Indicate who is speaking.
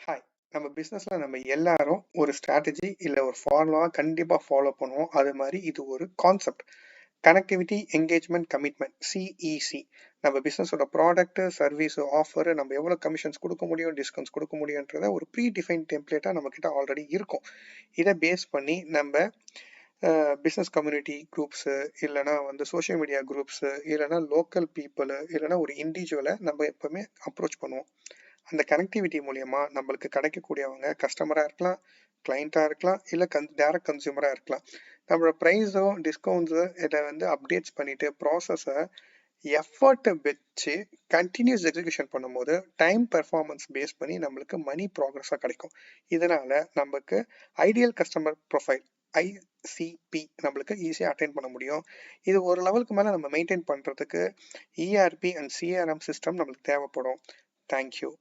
Speaker 1: Hi. நம்ம பிசினஸ்ல நம்ம எல்லாரும் ஒரு ஸ்ட்ராட்டஜி இல்ல ஒரு ஃபார்முலா கண்டிப்பா ஃபாலோ பண்ணுவோம். அது மாதிரி இது ஒரு concept. Connectivity, engagement, commitment, CEC. நம்ம பிசினஸோட ப்ராடக்ட், சர்வீஸ், ஆஃபர் நம்ம எவ்வளவு கமிஷன்ஸ் கொடுக்க முடியும், டிஸ்கவுண்ட்ஸ் கொடுக்க முடியும்ன்றத ஒரு ப்ரீ டிஃபைன் டெம்ப்ளேட்டா நம்ம கிட்ட ஆல்ரெடி இருக்கும். இதை பேஸ் பண்ணி நம்ம பிஸ்னஸ் கம்யூனிட்டி குரூப்ஸு, இல்லைனா சோஷியல் மீடியா குரூப்ஸு, இல்லைனா லோக்கல் பீப்புளு, இல்லைனா ஒரு இண்டிவிஜுவலை நம்ம எப்பவுமே அப்ரோச் பண்ணுவோம். அந்த கனெக்டிவிட்டி மூலியமா நம்மளுக்கு கிடைக்கக்கூடியவங்க கஸ்டமராக இருக்கலாம், கிளைண்ட்டாக இருக்கலாம், இல்லை டேரக்ட் கன்சியூமராக இருக்கலாம். நம்மளோட ப்ரைஸோ டிஸ்கவுண்ட்ஸோ இதை அப்டேட்ஸ் பண்ணிட்டு ப்ராசஸை எஃபர்ட்டை வச்சு கண்டினியூஸ் எக்ஸிக்யூஷன் பண்ணும்போது டைம் பெர்ஃபார்மன்ஸ் பேஸ் பண்ணி நம்மளுக்கு மணி ப்ராக்ரஸாக கிடைக்கும். இதனால நமக்கு ஐடியல் கஸ்டமர் ப்ரொஃபைல் ஐசிபி நம்மளுக்கு ஈஸியாக அட்டைன் பண்ண முடியும். இது ஒரு லெவலுக்கு மேலே நம்ம மெயின்டைன் பண்ணுறதுக்கு இஆர்பி அண்ட் சிஆர்எம் சிஸ்டம் நம்மளுக்கு தேவைப்படும். தேங்க்யூ.